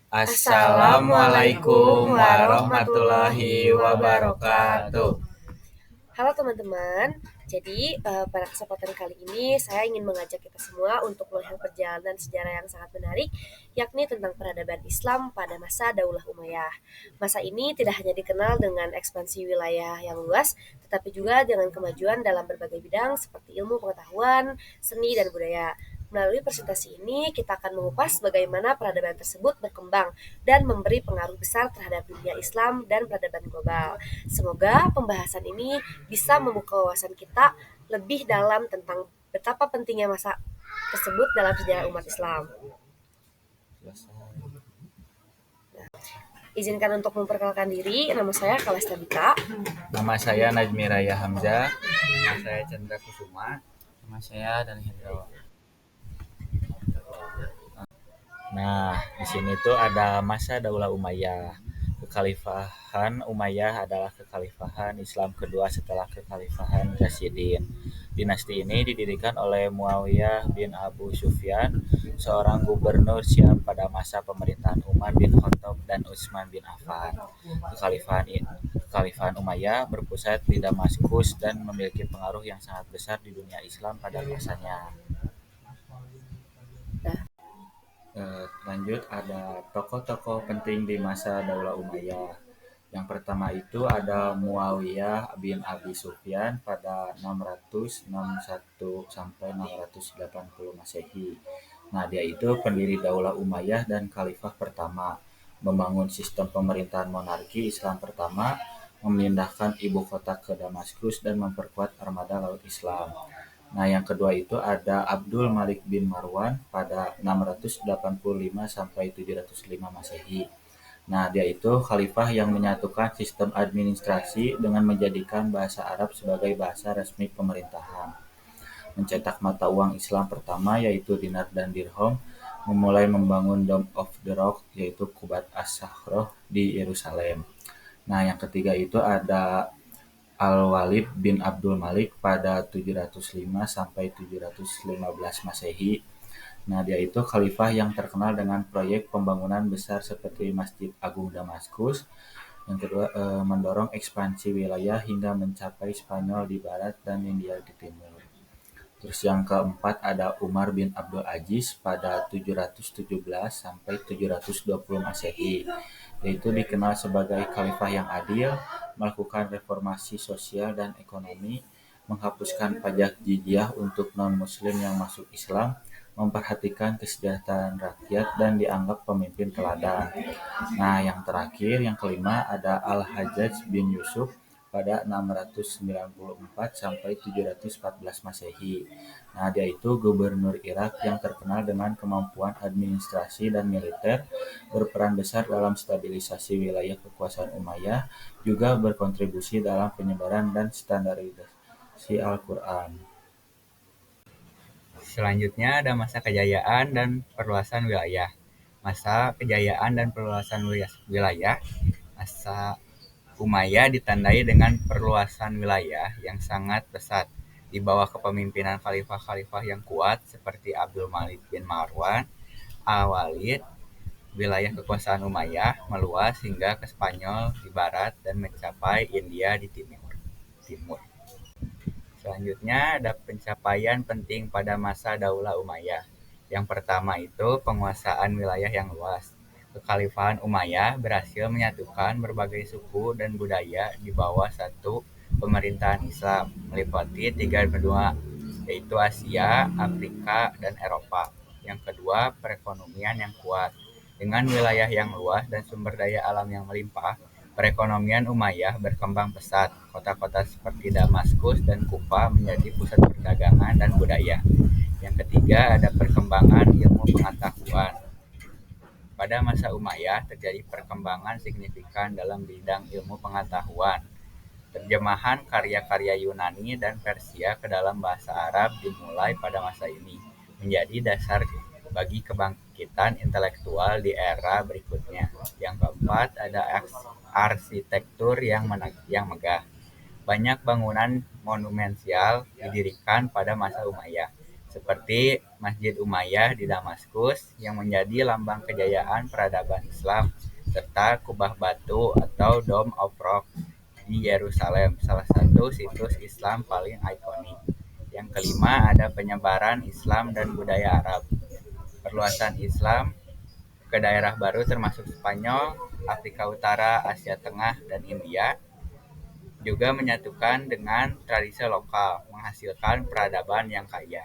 Assalamualaikum warahmatullahi wabarakatuh. Halo teman-teman, jadi pada kesempatan kali ini saya ingin mengajak kita semua untuk melihat perjalanan sejarah yang sangat menarik, yakni tentang peradaban Islam pada masa Daulah Umayyah. Masa ini tidak hanya dikenal dengan ekspansi wilayah yang luas, tetapi juga dengan kemajuan dalam berbagai bidang seperti ilmu pengetahuan, seni, dan budaya. Melalui presentasi ini, kita akan mengupas bagaimana peradaban tersebut berkembang dan memberi pengaruh besar terhadap dunia Islam dan peradaban global. Semoga pembahasan ini bisa membuka wawasan kita lebih dalam tentang betapa pentingnya masa tersebut dalam sejarah umat Islam. Izinkan untuk memperkenalkan diri, nama saya Kalesta Bika. Nama saya Najmi Raya Hamzah. Nama saya Chandra Kusuma. Nama saya Dan Hendrawan. Nah, di sini tuh ada masa Daulah Umayyah. Kekhalifahan Umayyah adalah kekhalifahan Islam kedua setelah kekhalifahan Rasyidin. Dinasti ini didirikan oleh Muawiyah bin Abu Sufyan, seorang gubernur Syam pada masa pemerintahan Umar bin Khattab dan Utsman bin Affan. Kekhalifahan Umayyah berpusat di Damaskus dan memiliki pengaruh yang sangat besar di dunia Islam pada masanya. Lanjut ada tokoh-tokoh penting di masa Daulah Umayyah. Yang pertama itu ada Muawiyah bin Abi Sufyan pada 661 sampai 680 Masehi. Nah, dia itu pendiri Daulah Umayyah dan khalifah pertama, membangun sistem pemerintahan monarki Islam pertama, memindahkan ibu kota ke Damaskus dan memperkuat armada laut Islam. Nah, yang kedua itu ada Abdul Malik bin Marwan pada 685 sampai 705 Masehi. Nah, dia itu khalifah yang menyatukan sistem administrasi dengan menjadikan bahasa Arab sebagai bahasa resmi pemerintahan. Mencetak mata uang Islam pertama yaitu dinar dan dirham, memulai membangun Dome of the Rock yaitu Kubat As-Sakhroh di Yerusalem. Nah, yang ketiga itu ada Al-Walid bin Abdul Malik pada 705 sampai 715 Masehi. Nah, dia itu khalifah yang terkenal dengan proyek pembangunan besar seperti Masjid Agung Damaskus. Yang kedua, mendorong ekspansi wilayah hingga mencapai Spanyol di barat dan India di timur. Terus yang keempat ada Umar bin Abdul Aziz pada 717 sampai 720 Masehi. Yaitu dikenal sebagai khalifah yang adil, melakukan reformasi sosial dan ekonomi, menghapuskan pajak jizyah untuk non-muslim yang masuk Islam, memperhatikan kesejahteraan rakyat dan dianggap pemimpin teladan. Nah, yang terakhir, yang kelima ada Al-Hajjaj bin Yusuf pada 694 sampai 714 Masehi. Nah, dia itu gubernur Irak yang terkenal dengan kemampuan administrasi dan militer, berperan besar dalam stabilisasi wilayah kekuasaan Umayyah, juga berkontribusi dalam penyebaran dan standarisasi Al-Quran. Selanjutnya ada masa kejayaan dan perluasan wilayah. Masa kejayaan dan perluasan wilayah, masa Umayyah ditandai dengan perluasan wilayah yang sangat pesat di bawah kepemimpinan khalifah-khalifah yang kuat seperti Abdul Malik bin Marwan, Al-Walid. Wilayah kekuasaan Umayyah meluas hingga ke Spanyol di barat dan mencapai India di timur. Selanjutnya ada pencapaian penting pada masa Daulah Umayyah. Yang pertama itu penguasaan wilayah yang luas. Kekhalifahan Umayyah berhasil menyatukan berbagai suku dan budaya di bawah satu pemerintahan Islam, meliputi 3 benua, yaitu Asia, Afrika, dan Eropa. Yang kedua, perekonomian yang kuat. Dengan wilayah yang luas dan sumber daya alam yang melimpah, perekonomian Umayyah berkembang pesat. Kota-kota seperti Damaskus dan Kufa menjadi pusat perdagangan dan budaya. Yang ketiga, ada perkembangan ilmu pengetahuan. Pada masa Umayyah terjadi perkembangan signifikan dalam bidang ilmu pengetahuan. Terjemahan karya-karya Yunani dan Persia ke dalam bahasa Arab dimulai pada masa ini, menjadi dasar bagi kebangkitan intelektual di era berikutnya. Yang keempat, ada arsitektur yang megah. Banyak bangunan monumental didirikan pada masa Umayyah, seperti Masjid Umayyah di Damaskus yang menjadi lambang kejayaan peradaban Islam, serta kubah batu atau Dome of Rock di Yerusalem, salah satu situs Islam paling ikonik. Yang kelima, ada penyebaran Islam dan budaya Arab. Perluasan Islam ke daerah baru termasuk Spanyol, Afrika Utara, Asia Tengah, dan India juga menyatukan dengan tradisi lokal, menghasilkan peradaban yang kaya.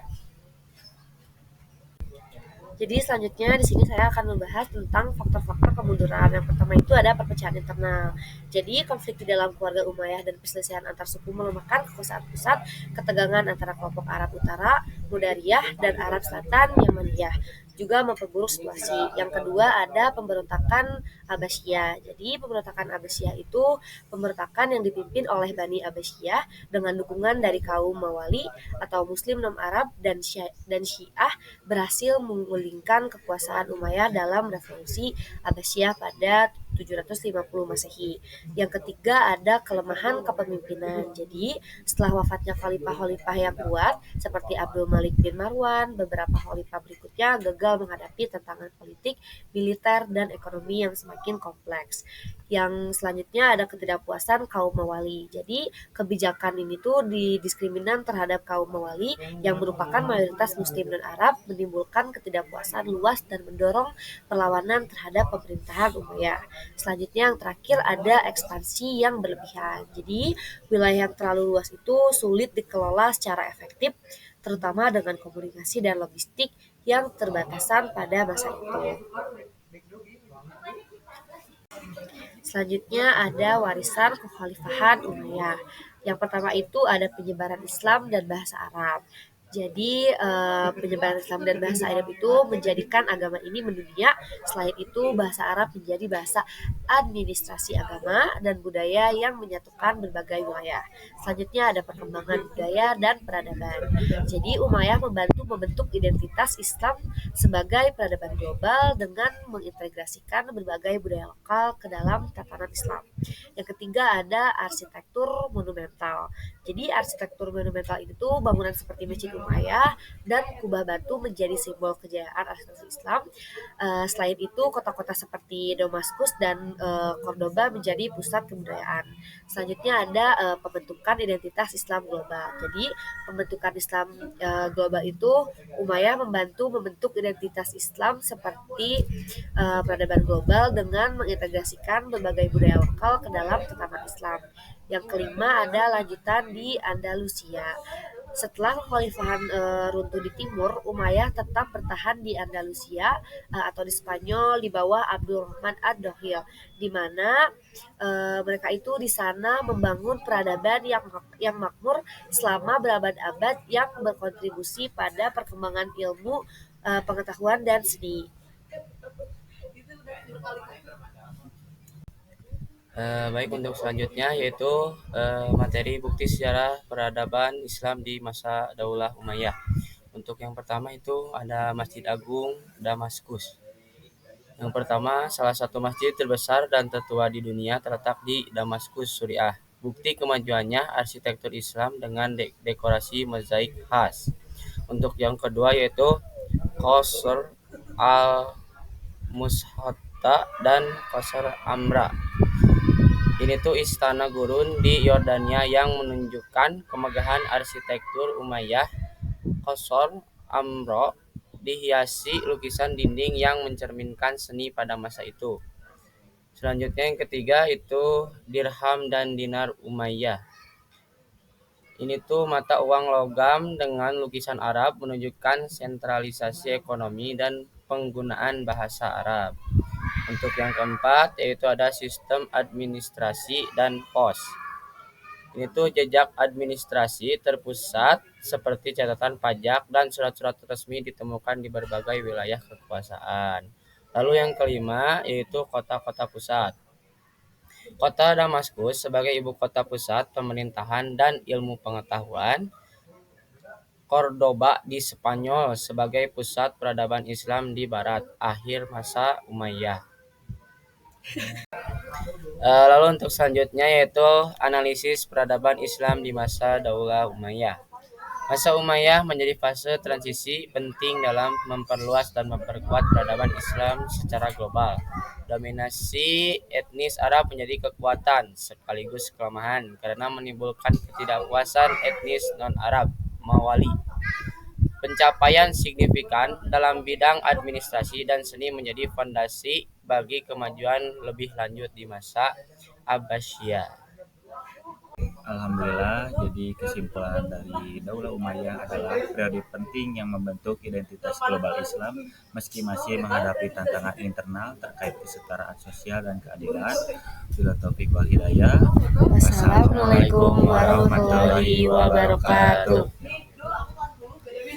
Jadi selanjutnya di sini saya akan membahas tentang faktor-faktor kemunduran. Yang pertama itu ada perpecahan internal. Jadi konflik di dalam keluarga Umayyah dan perselisihan antar suku melemahkan kekuasaan pusat, ketegangan antara kelompok Arab Utara, Mudariyah, dan Arab Selatan, Yamaniyah juga memperburuk situasi. Yang kedua ada pemberontakan Abbasiyah. Jadi pemberontakan Abbasiyah itu pemberontakan yang dipimpin oleh Bani Abbasiyah dengan dukungan dari kaum Mawali atau Muslim non-Arab dan Syiah berhasil menggulingkan kekuasaan Umayyah dalam revolusi Abbasiyah pada 750 Masehi. Yang ketiga ada kelemahan kepemimpinan. Jadi setelah wafatnya khalifah-khalifah yang kuat seperti Abdul Malik bin Marwan, beberapa khalifah berikutnya gagal menghadapi tantangan politik, militer, dan ekonomi yang semakin kompleks. Yang selanjutnya ada ketidakpuasan kaum Mawali. Jadi kebijakan ini tuh didiskriminan terhadap kaum Mawali yang merupakan mayoritas Muslim dan Arab, menimbulkan ketidakpuasan luas dan mendorong perlawanan terhadap pemerintahan Umayyah. Selanjutnya yang terakhir ada ekspansi yang berlebihan. Jadi wilayah yang terlalu luas itu sulit dikelola secara efektif, terutama dengan komunikasi dan logistik yang terbatasan pada masa itu. Selanjutnya ada warisan kekhalifahan Umayyah. Yang pertama itu ada penyebaran Islam dan bahasa Arab. Jadi penyebaran Islam dan bahasa Arab itu menjadikan agama ini mendunia. Selain itu bahasa Arab menjadi bahasa administrasi agama dan budaya yang menyatukan berbagai wilayah. Selanjutnya ada perkembangan budaya dan peradaban. Jadi Umayyah membantu membentuk identitas Islam sebagai peradaban global dengan mengintegrasikan berbagai budaya lokal ke dalam tatanan Islam. Yang ketiga ada arsitektur monumental. Jadi arsitektur monumental itu bangunan seperti Masjid Umayyah dan kubah batu menjadi simbol kejayaan arsitektur Islam. Selain itu kota-kota seperti Damaskus dan Cordoba menjadi pusat kebudayaan. Selanjutnya ada pembentukan identitas Islam global. Jadi pembentukan Islam global itu Umayyah membantu membentuk identitas Islam seperti peradaban global dengan mengintegrasikan berbagai budaya lokal ke dalam tatanan Islam. Yang kelima ada lanjutan di Andalusia. Setelah kekhalifahan runtuh di timur, Umayyah tetap bertahan di Andalusia atau di Spanyol di bawah Abdurrahman ad-Dohil, di mana mereka itu di sana membangun peradaban yang makmur selama berabad-abad yang berkontribusi pada perkembangan ilmu, pengetahuan dan seni. Baik, untuk selanjutnya yaitu materi bukti sejarah peradaban Islam di masa Daulah Umayyah. Untuk yang pertama itu ada Masjid Agung Damaskus. Yang pertama, salah satu masjid terbesar dan tertua di dunia terletak di Damaskus, Suriah. Bukti kemajuannya arsitektur Islam dengan dekorasi mozaik khas. Untuk yang kedua yaitu Qasr al-Mushatta dan Qasr Amra. Ini tuh istana gurun di Yordania yang menunjukkan kemegahan arsitektur Umayyah. Qasr Amra dihiasi lukisan dinding yang mencerminkan seni pada masa itu. Selanjutnya yang ketiga itu dirham dan dinar Umayyah. Ini tuh mata uang logam dengan lukisan Arab menunjukkan sentralisasi ekonomi dan penggunaan bahasa Arab. Untuk yang keempat yaitu ada sistem administrasi dan pos. Ini tuh jejak administrasi terpusat seperti catatan pajak dan surat-surat resmi ditemukan di berbagai wilayah kekuasaan. Lalu yang kelima yaitu kota-kota pusat. Kota Damaskus sebagai ibu kota pusat pemerintahan dan ilmu pengetahuan. Cordoba di Spanyol sebagai pusat peradaban Islam di barat akhir masa Umayyah. Lalu untuk selanjutnya yaitu analisis peradaban Islam di masa Daulah Umayyah. Masa Umayyah menjadi fase transisi penting dalam memperluas dan memperkuat peradaban Islam secara global. Dominasi etnis Arab menjadi kekuatan sekaligus kelemahan karena menimbulkan ketidakpuasan etnis non-Arab Mawali. Pencapaian signifikan dalam bidang administrasi dan seni menjadi fondasi bagi kemajuan lebih lanjut di masa Abbasiyah. Alhamdulillah, jadi kesimpulan dari Daulah Umayyah adalah periode penting yang membentuk identitas global Islam meski masih menghadapi tantangan internal terkait kesetaraan sosial dan keadilan. Bila taufik wal hidayah. Wassalamualaikum warahmatullahi wabarakatuh.